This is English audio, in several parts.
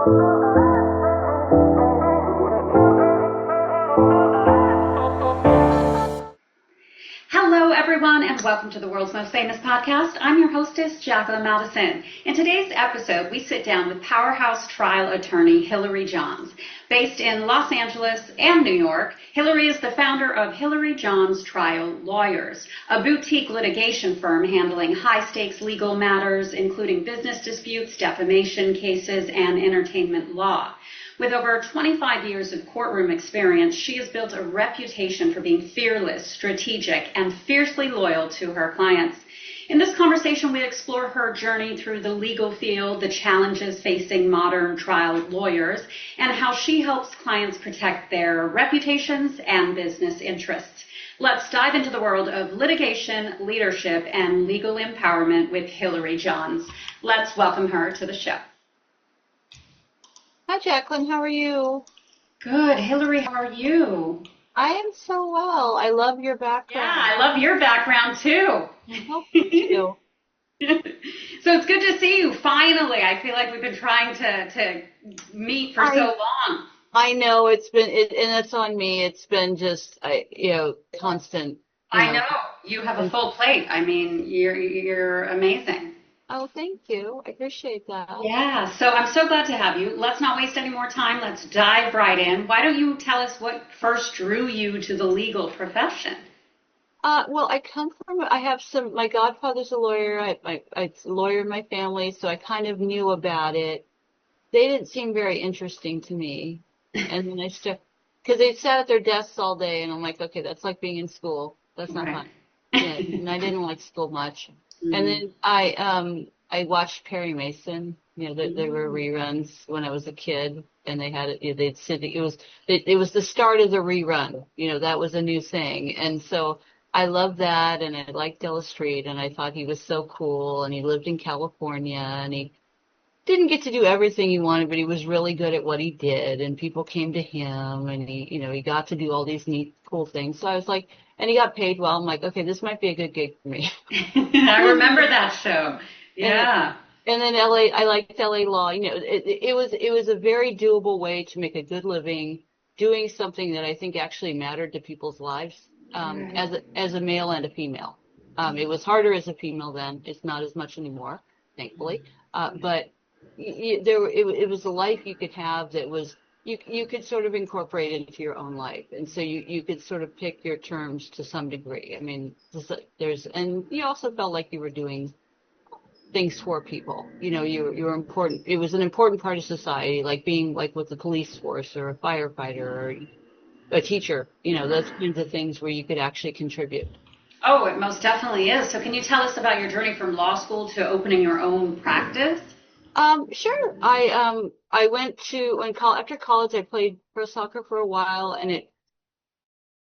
Hello, everyone, and welcome to the world's most famous podcast. I'm your hostess, Jacqueline Maddison. In today's episode, we sit down with powerhouse trial attorney Hillary Johns. Based in Los Angeles and New York, Hillary is the founder of Hillary Johns Trial Lawyers, a boutique litigation firm handling high-stakes legal matters, including business disputes, defamation cases, and entertainment law. With over 25 years of courtroom experience, she has built a reputation for being fearless, strategic, and fiercely loyal to her clients. In this conversation, we explore her journey through the legal field, the challenges facing modern trial lawyers, and how she helps clients protect their reputations and business interests. Let's dive into the world of litigation, leadership, and legal empowerment with Hillary Johns. Let's welcome her to the show. Hi, Jacqueline. How are you? Good. Hillary, how are you? I am so well. I love your background. Yeah, I love your background too. Thank you. So it's good to see you finally. I feel like we've been trying to meet for so long. I know and it's on me. It's been just, constant. I know. You have a full plate. I mean, you're amazing. Oh, thank you. I appreciate that. Yeah, so I'm so glad to have you. Let's not waste any more time. Let's dive right in. Why don't you tell us what first drew you to the legal profession? Well, my godfather's a lawyer. I'm a lawyer in my family, so I kind of knew about it. They didn't seem very interesting to me. And then because they sat at their desks all day, and I'm like, okay, that's like being in school. That's not fun. Yeah, and I didn't like school much. And then I watched Perry Mason. There were reruns when I was a kid, and they had it. It was the start of the rerun. That was a new thing, and so I loved that, and I liked Della Street, and I thought he was so cool, and he lived in California, and he didn't get to do everything he wanted, but he was really good at what he did, and people came to him, and he got to do all these neat, cool things. So I was like, and he got paid well. I'm like, okay, this might be a good gig for me. I remember that show. Yeah. And then LA, I liked LA law. It was a very doable way to make a good living doing something that I think actually mattered to people's lives, as a male and a female. It was harder as a female then. It's not as much anymore, thankfully. But it was a life you could have that was, you could sort of incorporate into your own life. And so you could sort of pick your terms to some degree. I mean, and you also felt like you were doing things for people. You were important. It was an important part of society, like being like with the police force or a firefighter or a teacher, those kinds of things where you could actually contribute. Oh, it most definitely is. So can you tell us about your journey from law school to opening your own practice? Sure. I went to, after college, I played pro soccer for a while, and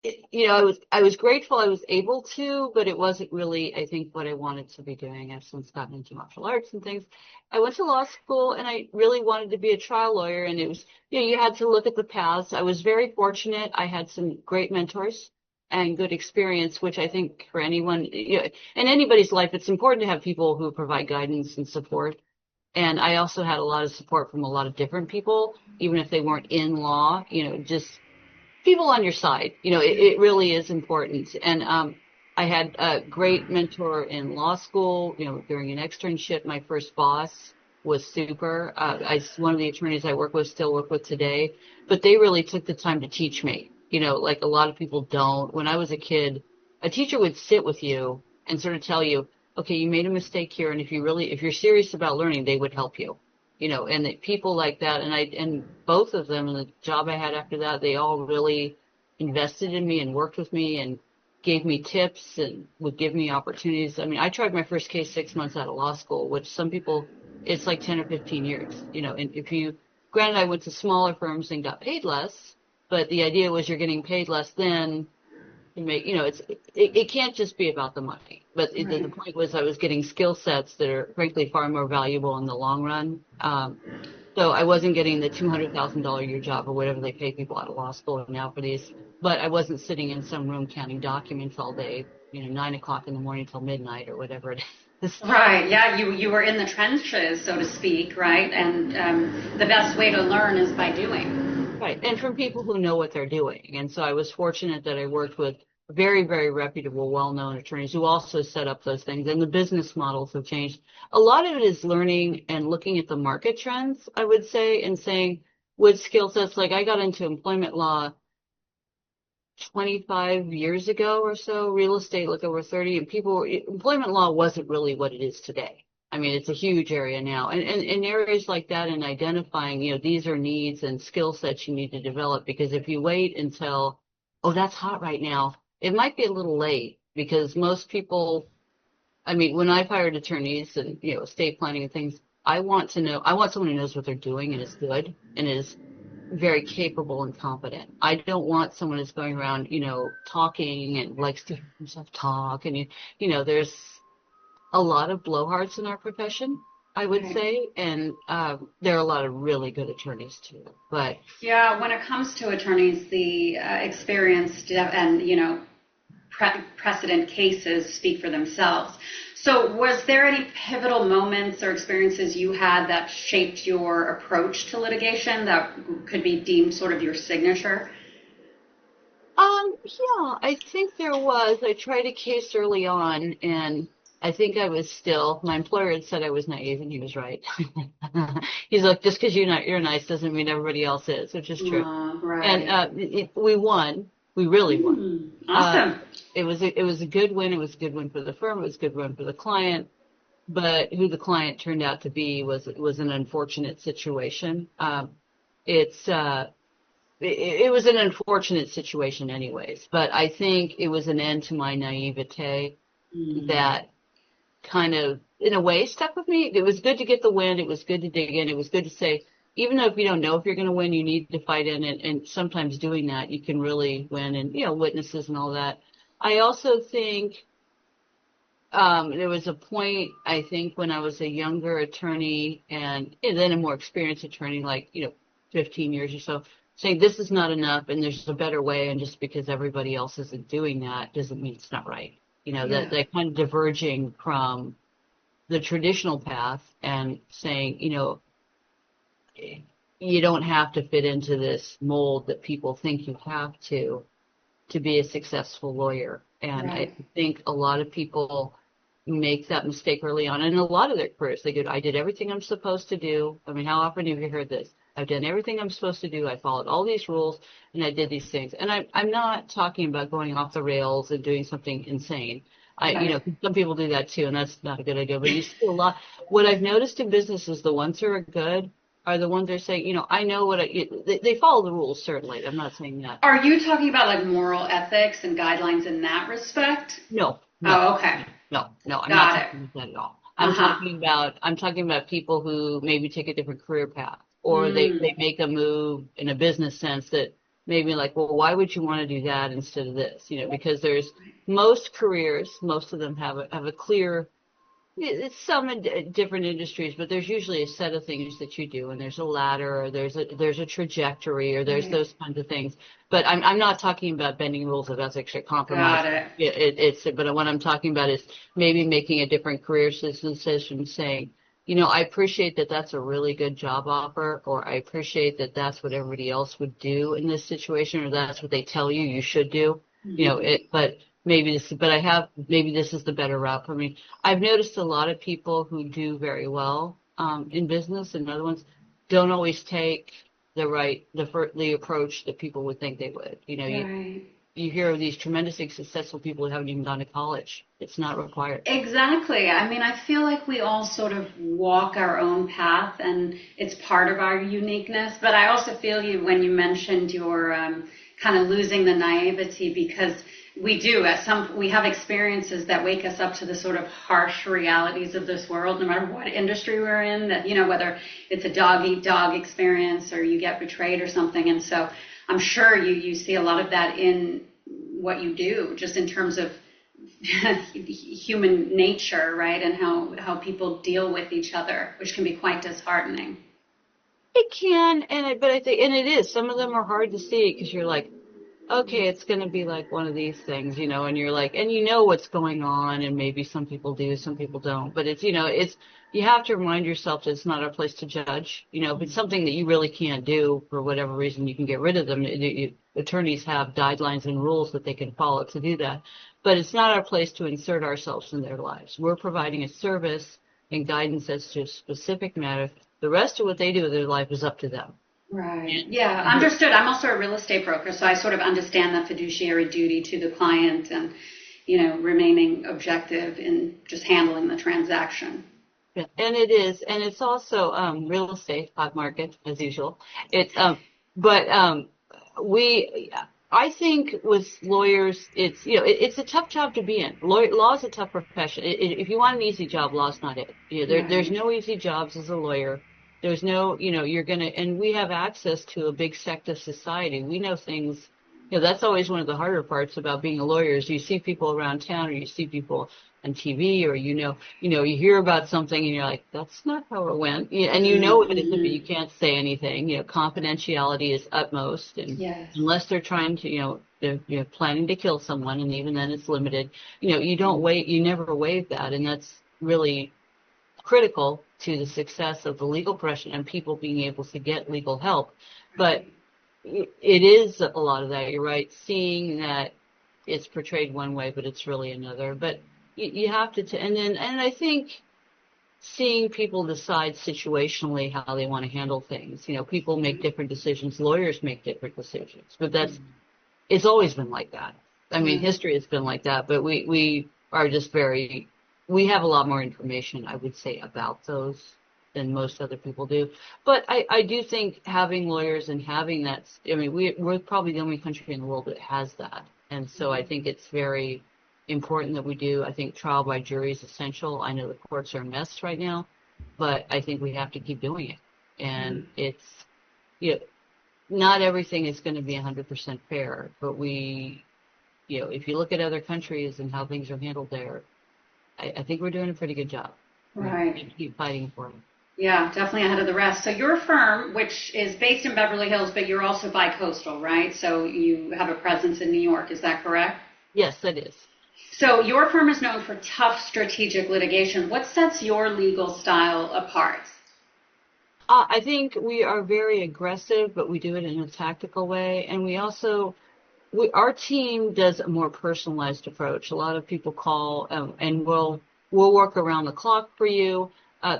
I was grateful I was able to, but it wasn't really, I think, what I wanted to be doing. I've since gotten into martial arts and things. I went to law school, and I really wanted to be a trial lawyer, and it was, you had to look at the paths. I was very fortunate. I had some great mentors and good experience, which I think for anyone, in anybody's life, it's important to have people who provide guidance and support. And I also had a lot of support from a lot of different people, even if they weren't in law, just people on your side. It really is important. And I had a great mentor in law school, during an externship. My first boss was super. One of the attorneys I still work with today, but they really took the time to teach me, like a lot of people don't. When I was a kid, a teacher would sit with you and sort of tell you, okay, you made a mistake here, and if you're serious about learning, they would help you, and that people like that, and both of them, and the job I had after that, they all really invested in me and worked with me and gave me tips and would give me opportunities. I mean, I tried my first case 6 months out of law school, which some people, it's like 10 or 15 years, and granted, I went to smaller firms and got paid less, but the idea was you're getting paid less then. It can't just be about the money. But the point was I was getting skill sets that are frankly far more valuable in the long run. So I wasn't getting the $200,000 a year job or whatever they pay people out of law school now for these. But I wasn't sitting in some room counting documents all day, 9 o'clock in the morning till midnight or whatever it is. Right. Yeah. You were in the trenches, so to speak, right? And the best way to learn is by doing. Right. And from people who know what they're doing. And so I was fortunate that I worked with very, very reputable, well-known attorneys who also set up those things. And the business models have changed. A lot of it is learning and looking at the market trends, I would say, and saying what skill sets, like I got into employment law 25 years ago or so, real estate like over 30, and employment law wasn't really what it is today. I mean, it's a huge area now. And in areas like that and identifying, these are needs and skill sets you need to develop, because if you wait until, oh, that's hot right now, it might be a little late, because most people, I mean, when I've hired attorneys and, estate planning and things, I want someone who knows what they're doing and is good and is very capable and competent. I don't want someone who's going around, talking and likes to hear himself talk. And, there's a lot of blowhards in our profession, I would Right. say. And there are a lot of really good attorneys too. But Yeah, when it comes to attorneys, the experienced and precedent cases speak for themselves. So, was there any pivotal moments or experiences you had that shaped your approach to litigation that could be deemed sort of your signature? yeah, I think there was. I tried a case early on, and I think my employer had said I was naive, and he was right. He's like, just because you're nice doesn't mean everybody else is, which is true. And Right. we won. We really won. Uh, Awesome. it was a good win. It was a good win for the firm. It was a good win for the client. But who the client turned out to be was an unfortunate situation. It's it was an unfortunate situation anyways, but I think it was an end to my naivete Mm. that kind of, in a way, stuck with me. It was good to get the win. It was good to dig in. It was good to say, even though if you don't know if you're going to win, you need to fight in it. And sometimes doing that, you can really win, and, witnesses and all that. I also think there was a point, I think, when I was a younger attorney and then a more experienced attorney, like, 15 years or so, saying this is not enough and there's a better way. And just because everybody else isn't doing that doesn't mean it's not right. Yeah. That kind of diverging from the traditional path and saying, you don't have to fit into this mold that people think you have to be a successful lawyer. And I Right. think a lot of people make that mistake early on in a lot of their careers. They go, I did everything I'm supposed to do. I mean, how often have you heard this? I've done everything I'm supposed to do. I followed all these rules and I did these things. And I'm not talking about going off the rails and doing something insane. Right. Some people do that too, and that's not a good idea. But you see a lot. What I've noticed in business is the ones who are good are the ones that are saying, I know they follow the rules, certainly. I'm not saying that. Are you talking about like moral ethics and guidelines in that respect? No, no, Oh, okay. no, I'm not Got it. talking about that at all. Uh-huh. I'm talking about people who maybe take a different career path, or they Mm. make a move in a business sense that maybe like, well, why would you want to do that instead of this? Because there's most careers, most of them have a clear, it's some in different industries, but there's usually a set of things that you do, and there's a ladder, or there's a trajectory, or there's Right. those kinds of things. But I'm not talking about bending rules of ethics or Got compromise. it. But what I'm talking about is maybe making a different career decision, saying, I appreciate that that's a really good job offer, or I appreciate that that's what everybody else would do in this situation, or that's what they tell you you should do. Hmm. But maybe this is the better route for me. I've noticed a lot of people who do very well in business, and other ones don't always take the approach that people would think they would. Right. You hear of these tremendously successful people who haven't even gone to college. It's not required. Exactly. I mean, I feel like we all sort of walk our own path and it's part of our uniqueness. But I also feel you when you mentioned your kind of losing the naivety because we do we have experiences that wake us up to the sort of harsh realities of this world, no matter what industry we're in, that, whether it's a dog eat dog experience or you get betrayed or something. And so I'm sure you see a lot of that in what you do, just in terms of human nature, right? And how people deal with each other, which can be quite disheartening. It can, but I think, and it is. Some of them are hard to see because you're like, okay, it's going to be like one of these things, and you're like, and you know what's going on, and maybe some people do, some people don't, but you have to remind yourself that it's not our place to judge, if it's something that you really can't do for whatever reason, you can get rid of them. Attorneys have guidelines and rules that they can follow to do that, but it's not our place to insert ourselves in their lives. We're providing a service and guidance as to a specific matter. The rest of what they do with their life is up to them. Right. Yeah, understood. I'm also a real estate broker, so I sort of understand the fiduciary duty to the client and, remaining objective in just handling the transaction. Yeah, and it is, and it's also real estate, hot market as usual. It's but we, I think with lawyers, it's a tough job to be in. Law is a tough profession. If you want an easy job, law's not it. There's no easy jobs as a lawyer. There's no, and we have access to a big sect of society. We know things. That's always one of the harder parts about being a lawyer is you see people around town or you see people on TV or you hear about something and you're like, that's not how it went. And you know it isn't, but you can't say anything. Confidentiality is utmost, and unless they're trying to, they're planning to kill someone, and even then it's limited. You never waive that, and that's really critical to the success of the legal profession and people being able to get legal help. But it is a lot of that. You're right, seeing that it's portrayed one way, but it's really another. But you have to, and I think seeing people decide situationally how they want to handle things. People make different decisions. Lawyers make different decisions. But it's always been like that. I mean, history has been like that. But we are just we have a lot more information, I would say, about those than most other people do. But I do think having lawyers and having that, we're probably the only country in the world that has that. And so I think it's very important that we do. I think trial by jury is essential. I know the courts are a mess right now, but I think we have to keep doing it. And it's, not everything is going to be 100% fair, but if you look at other countries and how things are handled there, I think we're doing a pretty good job. Right. We keep fighting for them. Yeah, definitely ahead of the rest. So your firm, which is based in Beverly Hills, but you're also bi-coastal, right? So you have a presence in New York, is that correct? Yes, that is. So your firm is known for tough strategic litigation. What sets your legal style apart? I think we are very aggressive, but we do it in a tactical way. And our team does a more personalized approach. A lot of people call and we'll work around the clock for you,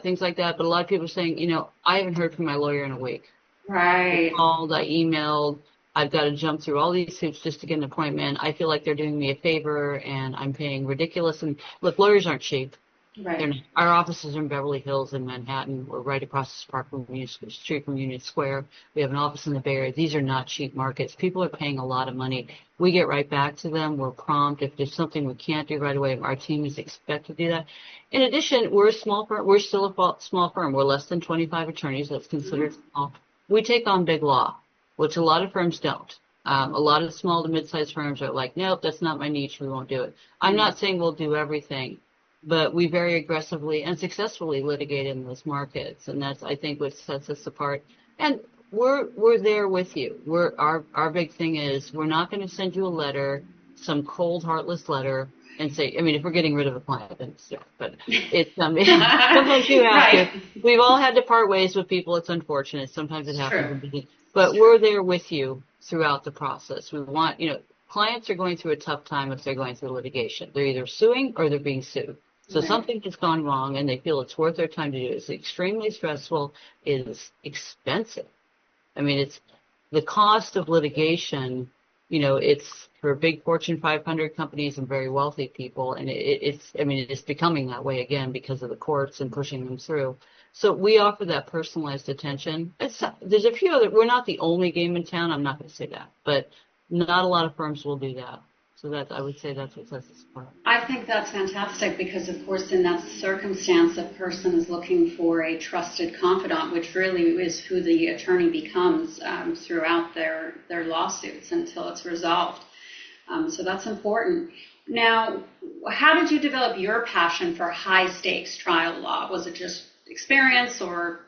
things like that. But a lot of people are saying, I haven't heard from my lawyer in a week. Right. I called, I emailed. I've got to jump through all these hoops just to get an appointment. I feel like they're doing me a favor and I'm paying ridiculous. And look, lawyers aren't cheap. Right. Our offices are in Beverly Hills in Manhattan. We're right across the street from Union Square. We have an office in the Bay Area. These are not cheap markets. People are paying a lot of money. We get right back to them. We're prompt. If there's something we can't do right away, our team is expected to do that. In addition, we're a small firm. We're still a small firm. We're less than 25 attorneys. That's considered small. We take on big law, which a lot of firms don't. A lot of small to mid-sized firms are like, nope, that's not my niche. We won't do it. I'm not saying we'll do everything, but we very aggressively and successfully litigate in those markets, and that's, I think, what sets us apart. And we're there with you. Our big thing is we're not going to send you a letter, some cold, heartless letter, and say, if we're getting rid of a client, then it's different. But it's sometimes you have to. We've all had to part ways with people. It's unfortunate. Sometimes it happens. But we're there with you throughout the process. We want, clients are going through a tough time if they're going through litigation. They're either suing or they're being sued. So something has gone wrong and they feel it's worth their time to do it. It's extremely stressful. It is expensive. It's the cost of litigation, it's for big Fortune 500 companies and very wealthy people. And it's becoming that way again because of the courts and pushing them through. So we offer that personalized attention. There's a few other, we're not the only game in town. I'm not going to say that, but not a lot of firms will do that. So I would say that's what sets us apart. I think that's fantastic because, of course, in that circumstance, a person is looking for a trusted confidant, which really is who the attorney becomes throughout their lawsuits until it's resolved. So that's important. Now, how did you develop your passion for high-stakes trial law? Was it just experience or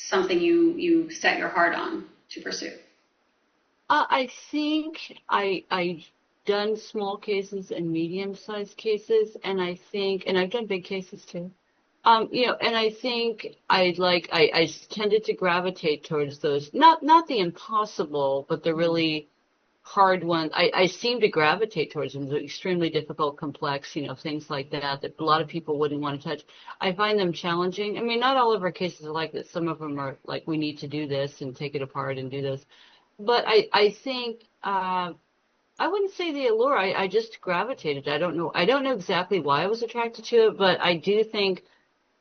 something you set your heart on to pursue? I think I've done small cases and medium-sized cases, and I've done big cases too. And I think I tended to gravitate towards those, not the impossible, but the really hard ones. I seem to gravitate towards them, the extremely difficult, complex, things like that a lot of people wouldn't want to touch. I find them challenging. I mean, not all of our cases are like this. Some of them are like, we need to do this and take it apart and do this. But I think, I wouldn't say the allure. I just gravitated. I don't know. I don't know exactly why I was attracted to it, but I do think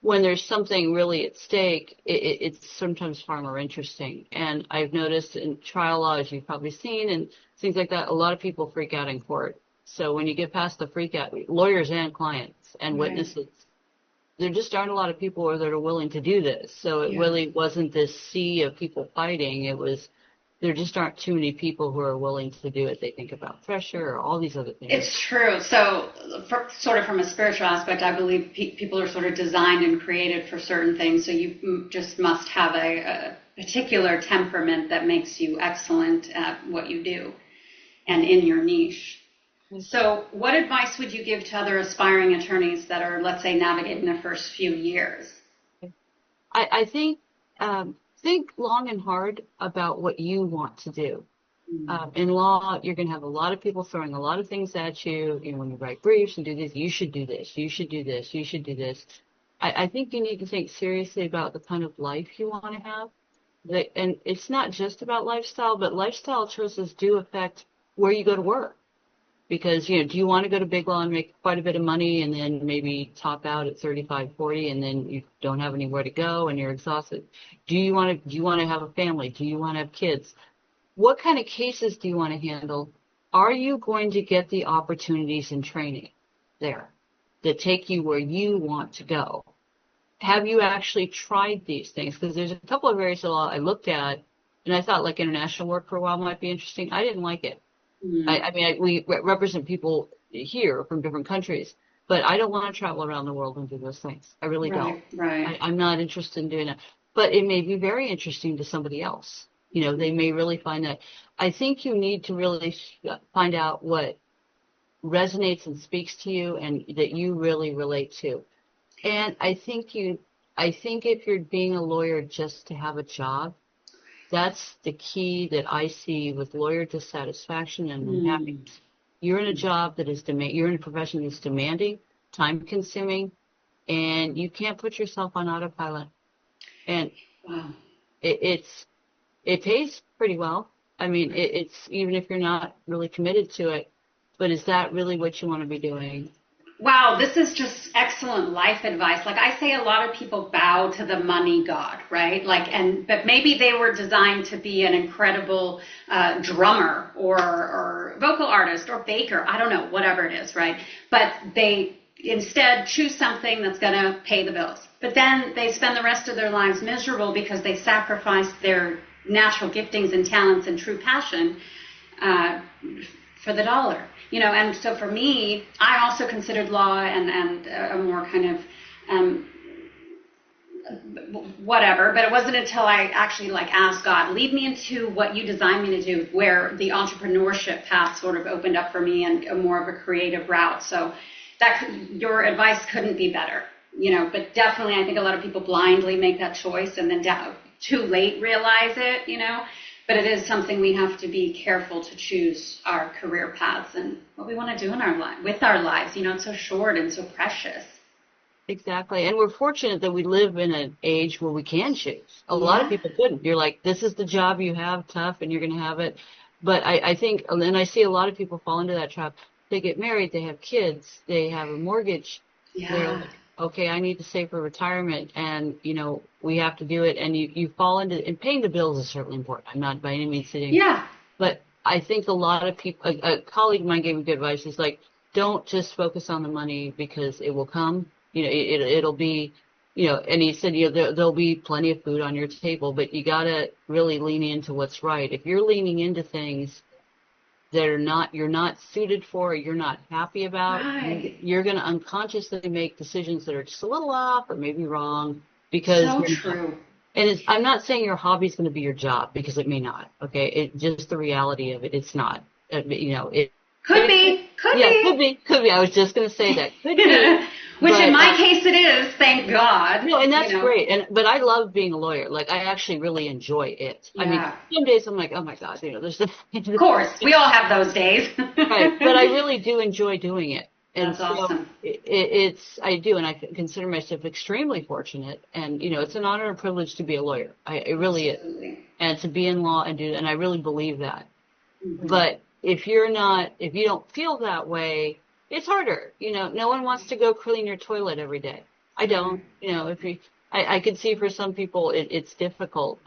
when there's something really at stake, it's sometimes far more interesting. And I've noticed in trial law, as you've probably seen, and things like that, a lot of people freak out in court. So when you get past the freak out, lawyers and clients and witnesses, there just aren't a lot of people that are willing to do this. So it really wasn't this sea of people fighting. There just aren't too many people who are willing to do it. They think about pressure or all these other things. It's true. So sort of from a spiritual aspect, I believe people are sort of designed and created for certain things. So you just must have a particular temperament that makes you excellent at what you do and in your niche. So what advice would you give to other aspiring attorneys that are, let's say, navigating their first few years? I think long and hard about what you want to do. In law, you're going to have a lot of people throwing a lot of things at you. When you write briefs and do this, you should do this, you should do this, you should do this. I think you need to think seriously about the kind of life you want to have. And it's not just about lifestyle, but lifestyle choices do affect where you go to work. Because, do you want to go to big law and make quite a bit of money and then maybe top out at 35, 40 and then you don't have anywhere to go and you're exhausted? Do you want to have a family? Do you want to have kids? What kind of cases do you want to handle? Are you going to get the opportunities and training there that take you where you want to go? Have you actually tried these things? Because there's a couple of areas of law I looked at and I thought like international work for a while might be interesting. I didn't like it. We represent people here from different countries, but I don't want to travel around the world and do those things. I really don't. Right. I'm not interested in doing that. But it may be very interesting to somebody else. They may really find that. I think you need to really find out what resonates and speaks to you and that you really relate to. And I think if you're being a lawyer just to have a job, that's the key that I see with lawyer dissatisfaction and unhappiness. You're in a job that is you're in a profession that's demanding, time consuming, and you can't put yourself on autopilot. And it pays pretty well. I mean, it's even if you're not really committed to it, but is that really what you want to be doing? Wow, this is just excellent life advice. Like I say, a lot of people bow to the money god, right? But maybe they were designed to be an incredible drummer or vocal artist or baker. I don't know, whatever it is, right? But they instead choose something that's going to pay the bills. But then they spend the rest of their lives miserable because they sacrificed their natural giftings and talents and true passion for the dollar. And so for me, I also considered law and a more kind of whatever, but it wasn't until I actually asked God, lead me into what you designed me to do, where the entrepreneurship path sort of opened up for me and a more of a creative route. So your advice couldn't be better, but definitely I think a lot of people blindly make that choice and then too late realize it, But it is something we have to be careful to choose our career paths and what we want to do in with our lives. It's so short and so precious. Exactly. And we're fortunate that we live in an age where we can choose. A lot of people couldn't. You're like, this is the job you have, tough, and you're going to have it. But I think, and I see a lot of people fall into that trap. They get married, they have kids, they have a mortgage. They're like, okay, I need to save for retirement, and, we have to do it. And you fall into, and paying the bills is certainly important. I'm not by any means sitting. Yeah. But I think a lot of people, a colleague of mine gave me good advice. He's like, don't just focus on the money because it will come. It'll be, and he said, there'll be plenty of food on your table, but you got to really lean into what's right. If you're leaning into things that you're not suited for, or you're not happy about, you're going to unconsciously make decisions that are just a little off or maybe wrong because so true. And I'm not saying your hobby is going to be your job because it may not. Okay, it just the reality of it. It's not. Could It could. be, could Yeah, be. could be. I was just going to say that could be, Which in but my case it is, thank God, no, and you that's know. great. But I love being a lawyer. Like I actually really enjoy it. I mean, Yeah. some days I'm like, oh my God, there's the Of course, we all have those days. right, but I really do enjoy doing it. And That's so awesome. I do, and I consider myself extremely fortunate. And, it's an honor and privilege to be a lawyer. It really is. Absolutely. And to be in law and I really believe that. Hmm. But if you don't feel that way, it's harder. No one wants to go clean your toilet every day. I don't. Right. I could see for some people it's difficult,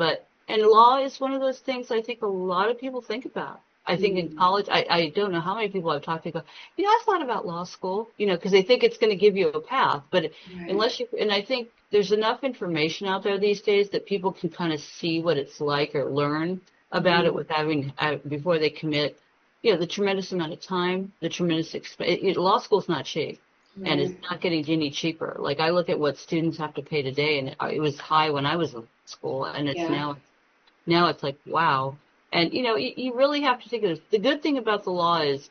and law is one of those things I think a lot of people think about. I think in Hmm. college, I don't know how many people I've talked to go, I thought about law school, because they think it's going to give you a path, but Right. and I think there's enough information out there these days that people can kind of see what it's like or learn about it Hmm. with having, before they commit, the tremendous amount of time, the tremendous expense. Law school's not cheap. And it's Right. not getting any cheaper. Like I look at what students have to pay today, and it was high when I was in school, and it's Yeah. now it's like wow. And you really have to think of this. The good thing about the law is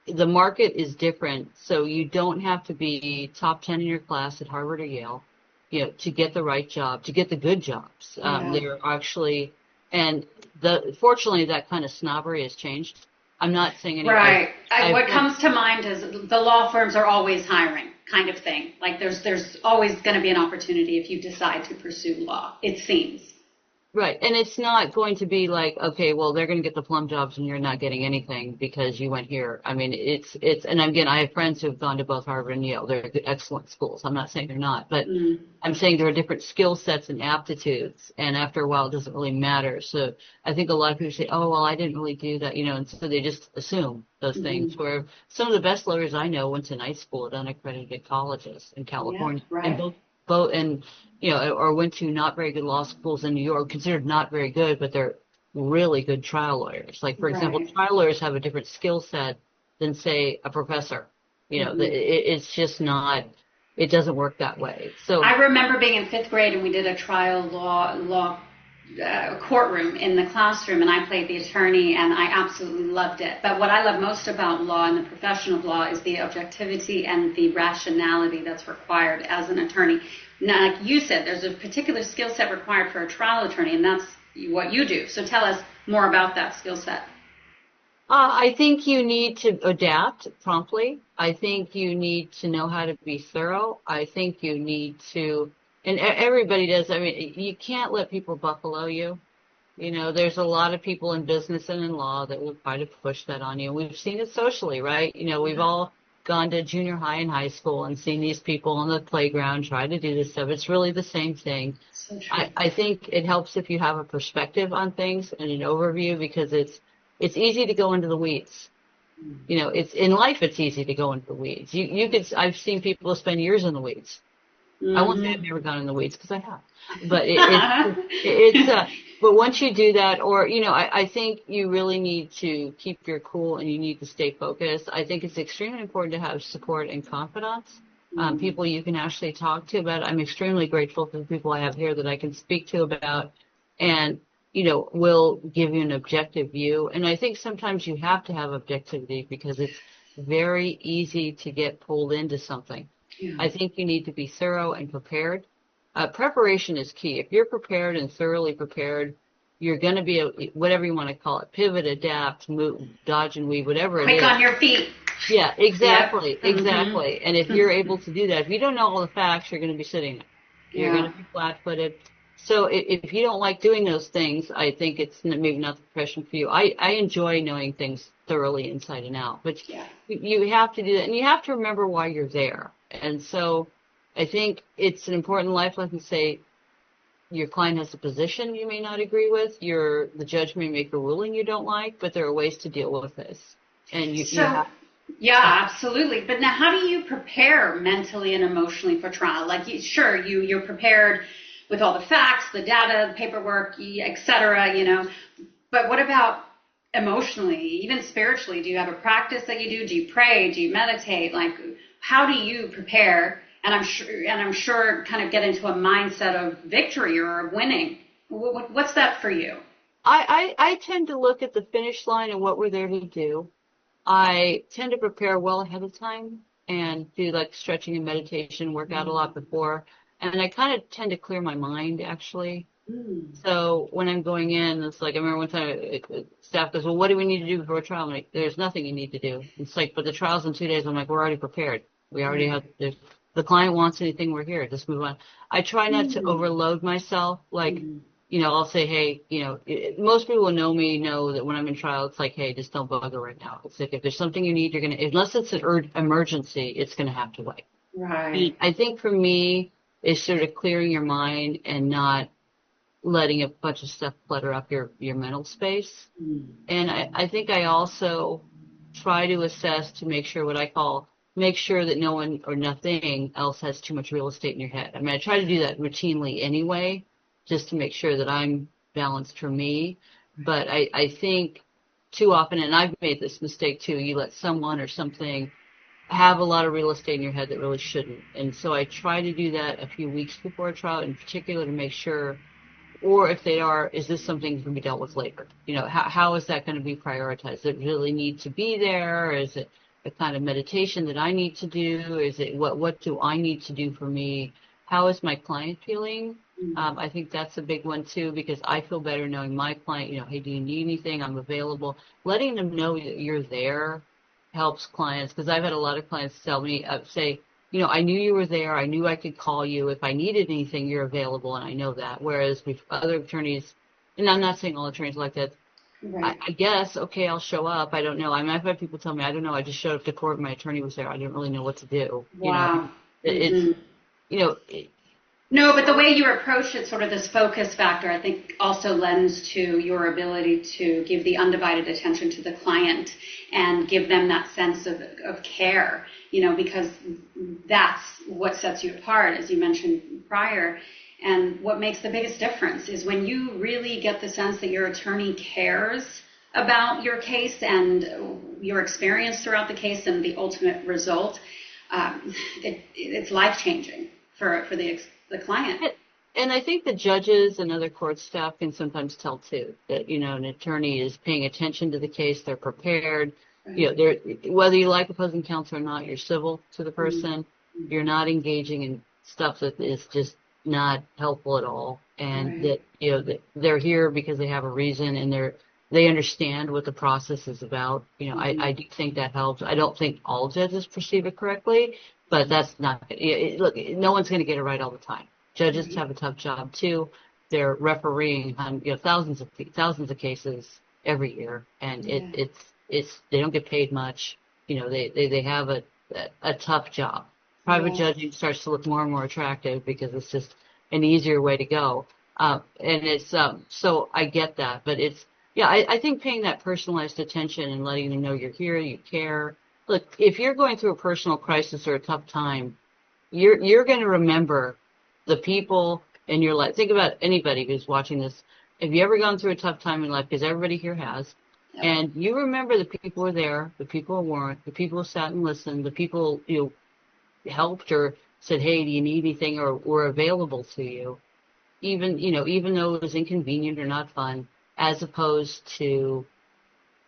the market is different, so you don't have to be top 10 in your class at Harvard or Yale, to get the right job, to get the good jobs. Yeah. They're actually, and fortunately that kind of snobbery has changed. I'm not saying any. Right. I've What comes to mind is the law firms are always hiring, kind of thing. Like there's always going to be an opportunity if you decide to pursue law. It seems. Right. And it's not going to be like, okay, well, they're going to get the plum jobs and you're not getting anything because you went here. I mean, and again, I have friends who've gone to both Harvard and Yale. They're excellent schools. I'm not saying they're not, but Mm. I'm saying there are different skill sets and aptitudes. And after a while, it doesn't really matter. So I think a lot of people say, oh, well, I didn't really do that, and so they just assume those things. Hmm. Where some of the best lawyers I know went to night school at unaccredited colleges in Yeah. California and Right. both, and or went to not very good law schools in New York, considered not very good, but they're really good trial lawyers. Like, for example, Right. trial lawyers have a different skill set than, say, a professor. Hmm. It's just not, it doesn't work that way. So, I remember being in fifth grade and we did a trial law courtroom in the classroom, and I played the attorney, and I absolutely loved it. But what I love most about law and the profession of law is the objectivity and the rationality that's required as an attorney. Now, like you said, there's a particular skill set required for a trial attorney, and that's what you do. So tell us more about that skill set. I think you need to adapt promptly. I think you need to know how to be thorough. I think you need to, and everybody does. I mean, you can't let people buffalo you. There's a lot of people in business and in law that will try to push that on you. We've seen it socially, right? We've Yeah, all gone to junior high and high school and seen these people on the playground try to do this stuff. It's really the same thing. so true. I think it helps if you have a perspective on things and an overview because it's easy to go into the weeds. It's in life. It's easy to go into the weeds. I've seen people spend years in the weeds. I won't say I've Mm-hmm. never gone in the weeds because I have, but but once you do that, or I think you really need to keep your cool and you need to stay focused. I think it's extremely important to have support and confidence, people you can actually talk to about it. I'm extremely grateful for the people I have here that I can speak to about, and will give you an objective view. And I think sometimes you have to have objectivity because it's very easy to get pulled into something. Yeah. I think you need to be thorough and prepared. Preparation is key. If you're prepared and thoroughly prepared, you're going to be whatever you want to call it, pivot, adapt, move, dodge and weave, whatever it Quick is. on your feet. Yeah, Yep. exactly, Mm-hmm. exactly. And if you're able to do that, if you don't know all the facts, you're going to be sitting there. You're going Yeah. to be flat-footed. So if you don't like doing those things, I think it's maybe not the profession for you. I enjoy knowing things thoroughly inside and out, but Yeah. you have to do that, and you have to remember why you're there. And so I think it's an important life lesson to say your client has a position you may not agree with. The judge may make a ruling you don't like, but there are ways to deal with this. And you So, have. yeah, absolutely. But now, how do you prepare mentally and emotionally for trial? Like, sure, you're prepared with all the facts, the data, the paperwork, et cetera, But what about emotionally, even spiritually? Do you have a practice that you do? Do you pray? Do you meditate? Like, how do you prepare and I'm sure kind of get into a mindset of victory or of winning. What's that for you? I tend to look at the finish line and what we're there to do. I tend to prepare well ahead of time and do like stretching and meditation, work out a lot before. And I kind of tend to clear my mind actually. So when I'm going in, it's like, I remember one time staff goes, well, what do we need to do before a trial? I'm like, there's nothing you need to do. It's like, but the trial's in 2 days. I'm like, we're already prepared. We already have, if the client wants anything, we're here. Just move on. I try not to overload myself. Like, I'll say, hey, most people who know me know that when I'm in trial, it's like, hey, just don't bother right now. It's like, if there's something you need, unless it's an emergency, it's going to have to wait. Right. I think for me, it's sort of clearing your mind and not letting a bunch of stuff clutter up your mental space. And I think I also try to assess to make sure make sure that no one or nothing else has too much real estate in your head. I mean, I try to do that routinely anyway, just to make sure that I'm balanced for me. But I think too often, and I've made this mistake too, you let someone or something have a lot of real estate in your head that really shouldn't. And so I try to do that a few weeks before a trial in particular to make sure, or if they are, is this something that can be dealt with later? How is that going to be prioritized? Does it really need to be there? Is it the kind of meditation that I need to do? Is it what do I need to do for me? How is my client feeling? I think that's a big one too, because I feel better knowing my client, hey, do you need anything? I'm available. Letting them know that you're there helps clients, because I've had a lot of clients tell me, say, I knew you were there. I knew I could call you. If I needed anything, you're available, and I know that. Whereas with other attorneys, and I'm not saying all attorneys like that, Right. I guess, okay, I'll show up. I don't know. I mean, I've had people tell me, I don't know. I just showed up to court and my attorney was there. I didn't really know what to do. Wow. It's, No, but the way you approach it, sort of this focus factor, I think also lends to your ability to give the undivided attention to the client and give them that sense of care, because that's what sets you apart, as you mentioned prior. And what makes the biggest difference is when you really get the sense that your attorney cares about your case and your experience throughout the case and the ultimate result. It's life-changing for the client. And I think the judges and other court staff can sometimes tell too that an attorney is paying attention to the case. They're prepared. They're, whether you like opposing counsel or not, you're civil to the person. You're not engaging in stuff that is just not helpful at all, and that that they're here because they have a reason and they understand what the process is about. I do think that helps. I don't think all judges perceive it correctly, but that's not, look, no one's going to get it right all the time. Judges have a tough job too. They're refereeing on thousands of cases every year, and it's they don't get paid much. They have a tough job. Private judging starts to look more and more attractive because it's just an easier way to go. And it's so I get that, but it's I think paying that personalized attention and letting them know you're here, you care. Look, if you're going through a personal crisis or a tough time, you're going to remember the people in your life. Think about anybody who's watching this. Have you ever gone through a tough time in life? Because everybody here has. Yep. And you remember the people who were there, the people who weren't, the people who sat and listened, the people helped or said, hey, do you need anything, or were available to you, even though it was inconvenient or not fun, as opposed to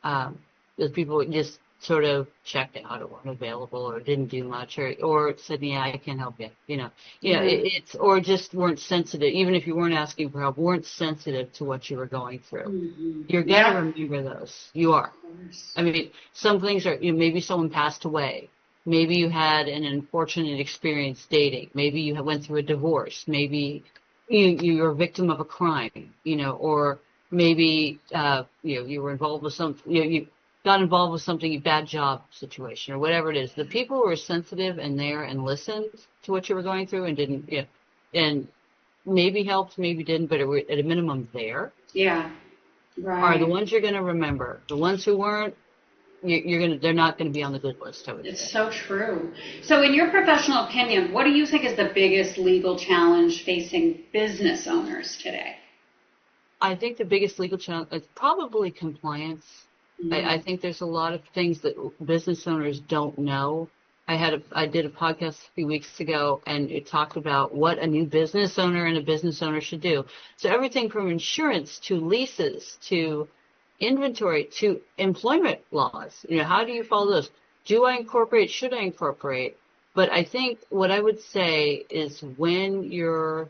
the people who just sort of checked out or weren't available or didn't do much or said, yeah, I can't help you. It's or just weren't sensitive, even if you weren't asking for help, weren't sensitive to what you were going through. You're going to remember those. You are. I mean, some things are, maybe someone passed away. Maybe you had an unfortunate experience dating. Maybe you went through a divorce. Maybe you're a victim of a crime, or maybe you were involved with you got involved with something, a bad job situation or whatever it is. The people who were sensitive and there and listened to what you were going through and didn't, and maybe helped, maybe didn't, but were at a minimum there. Yeah, right. Are the ones you're going to remember. The ones who weren't, they're not going to be on the good list. It's so true. So in your professional opinion, what do you think is the biggest legal challenge facing business owners today? I think the biggest legal challenge is probably compliance. I think there's a lot of things that business owners don't know I did a podcast a few weeks ago, and it talked about what a new business owner and a business owner should do. So everything from insurance to leases to inventory to employment laws. How do you follow those? Do I incorporate? Should I incorporate? But I think what I would say is when you're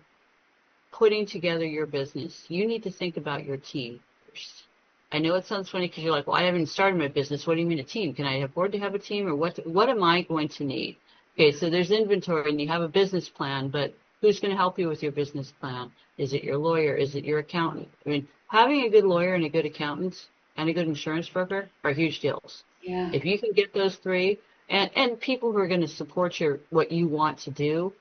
putting together your business, you need to think about your team first. I know it sounds funny because you're like, well, I haven't started my business. What do you mean a team? Can I afford to have a team, or what am I going to need? Okay, so there's inventory and you have a business plan, but who's going to help you with your business plan? Is it your lawyer? Is it your accountant? I mean, having a good lawyer and a good accountant and a good insurance broker are huge deals. Yeah. If you can get those three, and people who are going to support what you want to do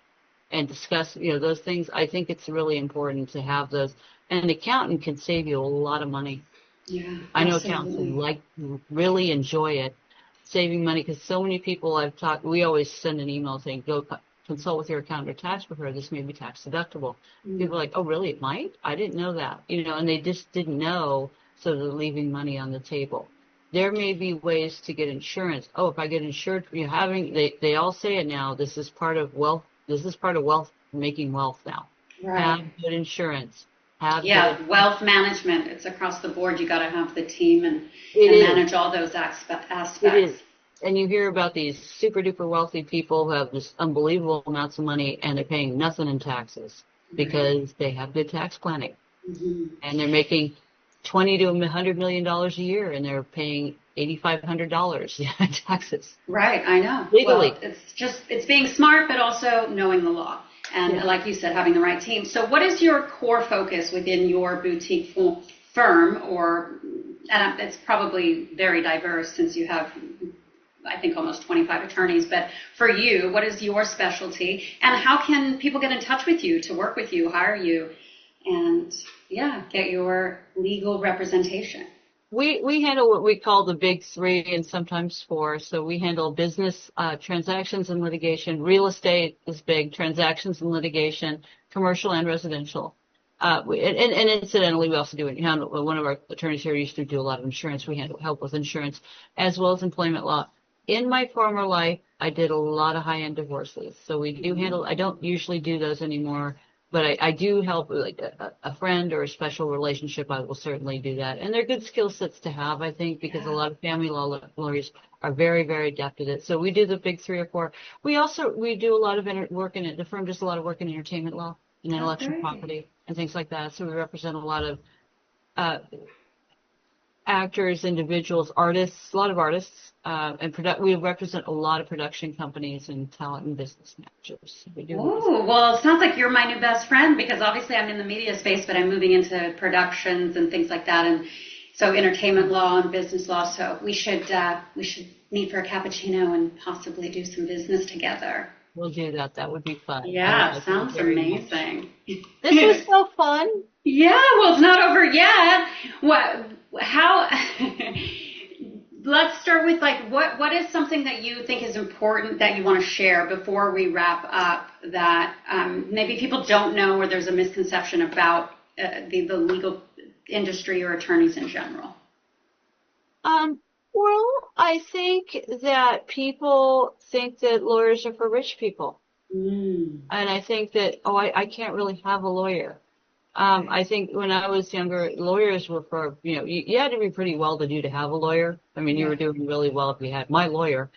and discuss, those things, I think it's really important to have those. And an accountant can save you a lot of money. Yeah, I know absolutely. accountants really enjoy it, saving money, because so many people I've talked, we always send an email saying, go consult with your accountant or tax preparer. This may be tax deductible. People are like, oh, really? It might? I didn't know that. And they just didn't know, so they're leaving money on the table. There may be ways to get insurance. Oh, if I get insured, they all say it now. This is part of wealth. This is part of making wealth now. Right. Have good insurance. Yeah, wealth management. It's across the board. You got to have the team and It manage all those aspects. It is. And you hear about these super duper wealthy people who have just unbelievable amounts of money and they're paying nothing in taxes because they have good tax planning. Mm-hmm. And they're making $20 to $100 million a year and they're paying $8,500 in taxes. Right, I know. Legally. Well, it's being smart, but also knowing the law. And like you said, having the right team. So what is your core focus within your boutique firm, and it's probably very diverse since you have, I think, almost 25 attorneys, but for you, what is your specialty, and how can people get in touch with you to work with you, hire you, and get your legal representation? We handle what we call the big three and sometimes four. So we handle business, transactions and litigation. Real estate is big, transactions and litigation, commercial and residential. And incidentally, we also one of our attorneys here used to do a lot of insurance. We help with insurance as well as employment law. In my former life, I did a lot of high-end divorces. So we do handle, I don't usually do those anymore. But I do help, like a friend or a special relationship, I will certainly do that. And they're good skill sets to have, I think, because a lot of family law lawyers are very, very adept at it. So we do the big three or four. We do a lot of work in it. The firm does a lot of work in entertainment law and intellectual property and things like that. So we represent a lot of actors, individuals, artists, a lot of artists, and we represent a lot of production companies and talent and business managers. Oh, well, it sounds like you're my new best friend, because obviously I'm in the media space, but I'm moving into productions and things like that, and so entertainment law and business law. So we should meet for a cappuccino and possibly do some business together. We'll do that. That would be fun. Yeah, sounds amazing. This was so fun. Yeah, well, it's not over yet. Let's start with what is something that you think is important that you want to share before we wrap up that maybe people don't know, or there's a misconception about the legal industry or attorneys in general? Well, I think that people think that lawyers are for rich people. And I think that, I can't really have a lawyer. I think when I was younger, lawyers were for, you had to be pretty well-to-do to have a lawyer. I mean, you were doing really well if you had my lawyer.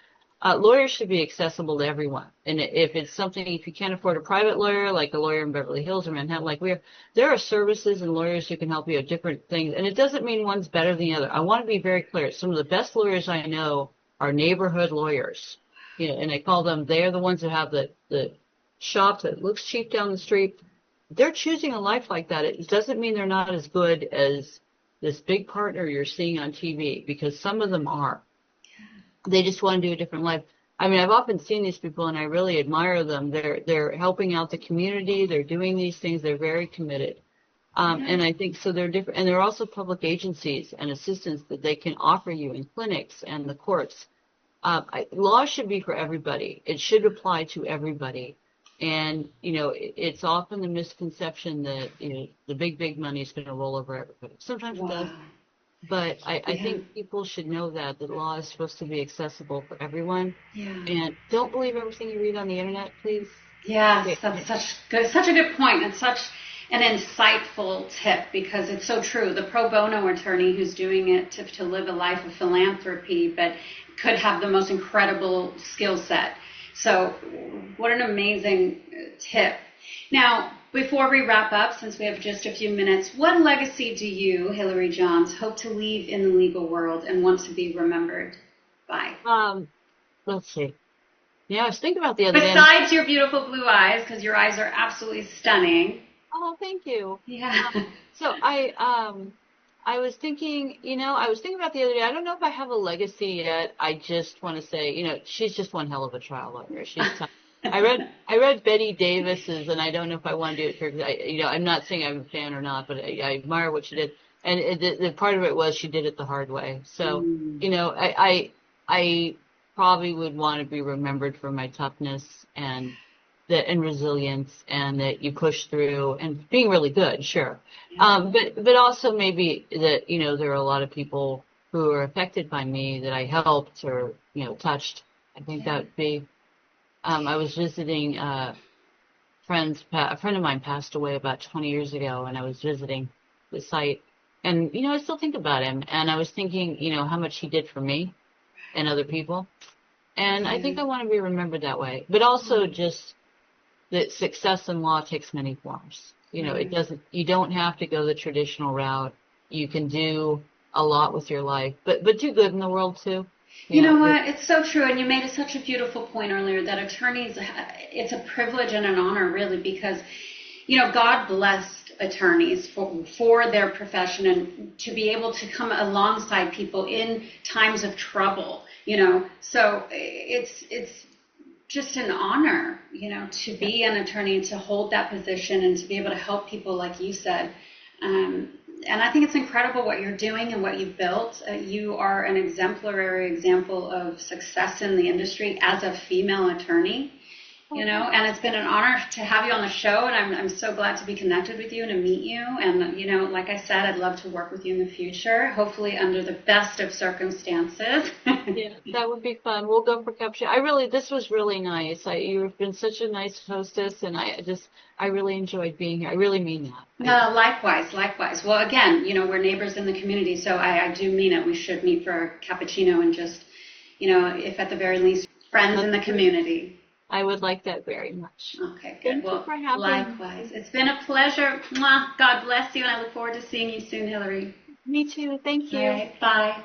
Lawyers should be accessible to everyone. And if you can't afford a private lawyer, like a lawyer in Beverly Hills or Manhattan, there are services and lawyers who can help you at different things. And it doesn't mean one's better than the other. I want to be very clear. Some of the best lawyers I know are neighborhood lawyers. And I call them, they're the ones that have the shop that looks cheap down the street. They're choosing a life like that. It doesn't mean they're not as good as this big partner you're seeing on TV, because some of them are. They just want to do a different life. I mean, I've often seen these people and I really admire them. They're helping out the community. They're doing these things. They're very committed. And I think so they're different. And there are also public agencies and assistance that they can offer you in clinics and the courts. Law should be for everybody. It should apply to everybody. And, it's often the misconception that, the big money is going to roll over everybody. Sometimes it does. But I think people should know that the law is supposed to be accessible for everyone. Yeah. And don't believe everything you read on the internet, please. Yes, that's such a good point, and such an insightful tip, because it's so true. The pro bono attorney who's doing it to live a life of philanthropy, but could have the most incredible skill set. So what an amazing tip. Now, before we wrap up, since we have just a few minutes, what legacy do you, Hillary Johns, hope to leave in the legal world and want to be remembered by? Let's see. Yeah, I was thinking about the other day. Besides your beautiful blue eyes, because your eyes are absolutely stunning. Oh, thank you. Yeah. So I was thinking, I was thinking about the other day. I don't know if I have a legacy yet. I just want to say, she's just one hell of a trial lawyer. She's tough. I read Betty Davis's, and I don't know if I want to do it for, I'm not saying I'm a fan or not, but I admire what she did. And the part of it was she did it the hard way. So, I probably would want to be remembered for my toughness and resilience, and that you push through and being really good, sure. But also maybe that, there are a lot of people who are affected by me that I helped or, touched. I think that would be, I was visiting a friend of mine passed away about 20 years ago, and I was visiting the site, and, I still think about him, and I was thinking, how much he did for me and other people. And I think I want to be remembered that way, but also just that success in law takes many forms. You don't have to go the traditional route. You can do a lot with your life, but do good in the world too. You know what? It's so true. And you made such a beautiful point earlier that attorneys, it's a privilege and an honor, really, because, God blessed attorneys for their profession and to be able to come alongside people in times of trouble, So it's just an honor, to be an attorney, to hold that position and to be able to help people, like you said. And I think it's incredible what you're doing and what you've built. You are an exemplary example of success in the industry as a female attorney, and it's been an honor to have you on the show, and I'm so glad to be connected with you and to meet you. And, like I said, I'd love to work with you in the future, hopefully under the best of circumstances. Yeah, that would be fun. We'll go for capture. This was really nice. You've been such a nice hostess, and I really enjoyed being here. I really mean that. No, likewise. Well, again, we're neighbors in the community, so I do mean it. We should meet for a cappuccino and just, if at the very least, friends in the community. I would like that very much. Okay, good. Thank you for having me. Likewise. It's been a pleasure. Mwah. God bless you, and I look forward to seeing you soon, Hillary. Me too. Thank you. All right, bye.